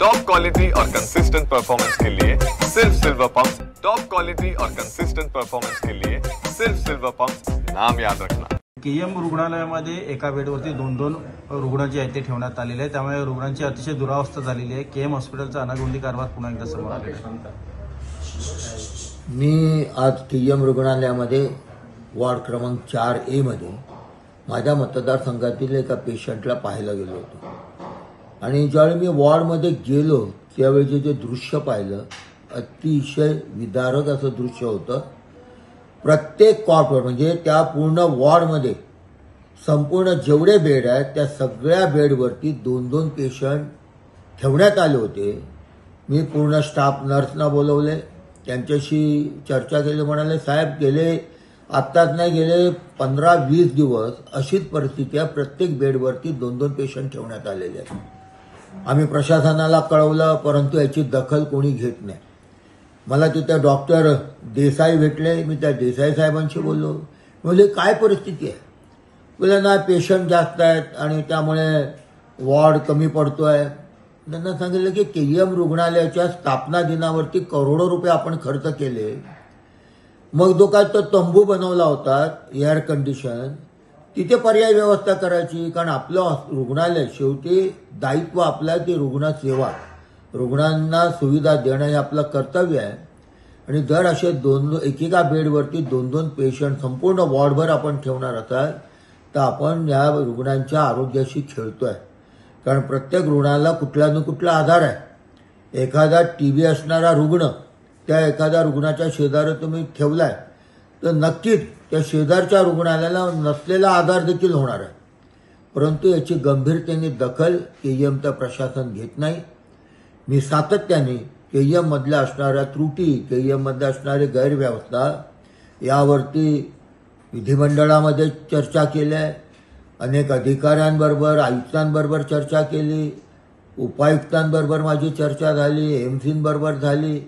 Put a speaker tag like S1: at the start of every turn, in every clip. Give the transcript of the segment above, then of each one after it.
S1: Top quality और consistent performance के लिए सिर्फ सिल्वर पंप्स। टॉप क्वालिटी और कंसिस्टेंट परफॉर्मेंस के लिए सिर्फ सिल्वर पंप्स, नाम याद रखना।
S2: केएम रुग्णालयामध्ये एका बेडवरती दोन रुग्ण जे आहेत ते ठेवण्यात आलेले आहेत, त्यामुळे रुग्णांची अतिशय दुरावस्था झालेली आहे। केएम हॉस्पिटलचा अनागोंदी कारभार पुन्हा एकदा समोर आलेला आहे।
S3: मी आज केएम रुग्णालयामध्ये वॉर्ड क्रमांक 4A मध्ये माझ्या मतदारसंघातील एका पेशंटला पाहायला गेलो होतो आणि ज्यावेळी मी वॉर्डमध्ये गेलो त्यावेळी जे दृश्य पाहिलं अतिशय विदारक असं दृश्य होतं। प्रत्येक कॉटवर म्हणजे त्या पूर्ण वॉर्डमध्ये संपूर्ण जेवढे बेड आहेत त्या सगळ्या बेडवरती दोन पेशंट ठेवण्यात आले होते। मी पूर्ण स्टाफ नर्सना बोलवले, त्यांच्याशी चर्चा केली, म्हणाले साहेब गेले आत्ताच नाही गेले 15-20 दिवस अशीच परिस्थिती आहे, प्रत्येक बेडवरती दोन पेशंट ठेवण्यात आलेले आहेत। आम्ही प्रशासनाला कळवलं परंतु याची दखल कोणी घेत नाही। मला तिथे डॉक्टर देसाई भेटले, मी त्या देसाई साहेबांशी बोललो, म्हणजे काय परिस्थिती आहे? बोला ना पेशंट जास्त आहेत आणि त्यामुळे वॉर्ड कमी पडतोय। त्यांना सांगितलं की केएम रुग्णालयाच्या स्थापना दिनावरती करोडो रुपये आपण खर्च केले, मग जो काय तो तंबू बनवला होता एअर कंडिशन, तिथे पर्यायी व्यवस्था करायची, कारण आपलं रुग्णालय शेवटी दायित्व आपलं ती रुग्णसेवा, रुग्णांना सुविधा देणं हे आपलं कर्तव्य आहे। आणि जर असे एकेका बेडवरती दोन पेशंट संपूर्ण वॉर्डभर आपण ठेवणार असाल तर आपण या रुग्णांच्या आरोग्याशी खेळतोय, कारण प्रत्येक रुग्णाला कुठला न कुठला आधार आहे। एखादा टीबी असणारा रुग्ण त्या एखाद्या रुग्णाच्या शेजारी तुम्ही ठेवलाय तर नक्कीच त्या शेजारच्या रुग्णाला नसलेला आधार देखील होणार आहे, परंतु याची गंभीरतेने दखल केएमचं प्रशासन घेत नाही। मी सातत्याने केएम मधल्या असणाऱ्या त्रुटी, केएम मध्ये असणारी गैरव्यवस्था यावरती विधिमंडळामध्ये चर्चा केली आहे, अनेक अधिकाऱ्यांबरोबर आयुक्तांबरोबर चर्चा केली, उपायुक्तांबरोबर माझी चर्चा झाली, एमसीबरोबर झाली,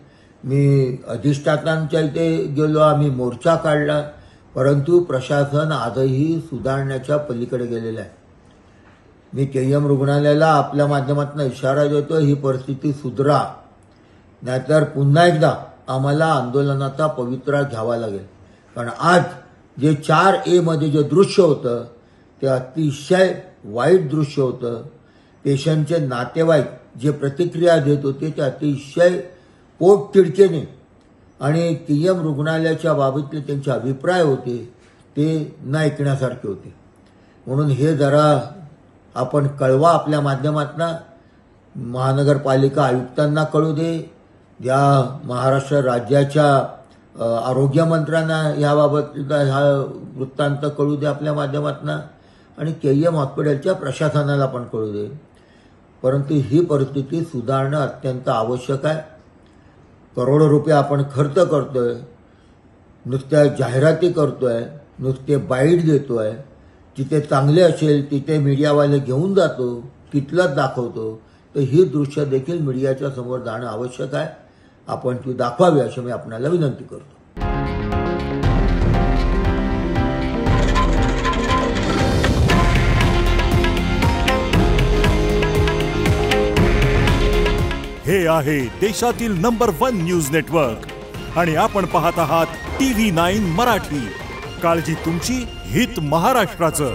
S3: मी अधिष्ठातांच्या इथे गेलो, आम्ही मोर्चा काढला, परंतु प्रशासन आजही सुधारण्याच्या पलीकडे गेलेलं आहे। मी केएम रुग्णालयाला आपल्या माध्यमातून इशारा देतो, ही परिस्थिती सुधरा, नाहीतर पुन्हा एकदा आम्हाला आंदोलनाचा पवित्रा घ्यावा लागेल। कारण आज जे 4A मध्ये जे दृश्य होतं ते अतिशय वाईट दृश्य होतं। पेशंटचे नातेवाईक जे प्रतिक्रिया देत होते ते अतिशय पोट तिडकेने आणि केएम रुग्णालयाच्या बाबतीतले त्यांचे अभिप्राय होते ते न ऐकण्यासारखे होते। म्हणून हे जरा आपण कळवा, आपल्या माध्यमातून महानगरपालिका आयुक्तांना कळू दे, या महाराष्ट्र राज्याच्या आरोग्यमंत्र्यांना याबाबत हा वृत्तांत कळू दे आपल्या माध्यमातून, आणि केएम हॉस्पिटलच्या प्रशासनाला पण कळू दे। परंतु ही परिस्थिती सुधारणं अत्यंत आवश्यक आहे। करोडो रुपये आपण खर्च करतोय, नुसत्या जाहिराती करतोय, नुसते बाईट देतोय, जिथे चांगले असेल तिथे मीडियावाले घेऊन जातो, तिथलंच दाखवतो, तर ही दृश्य देखील मीडियाच्या समोर जाणं आवश्यक आहे। आपण ती दाखवावी अशी मी आपल्याला विनंती करतो।
S4: हे आहे देशातील नंबर 1 न्यूज नेटवर्क आणि आपण पाहत आहात TV9 मराठी। काळजी तुमची, हित महाराष्ट्राचं।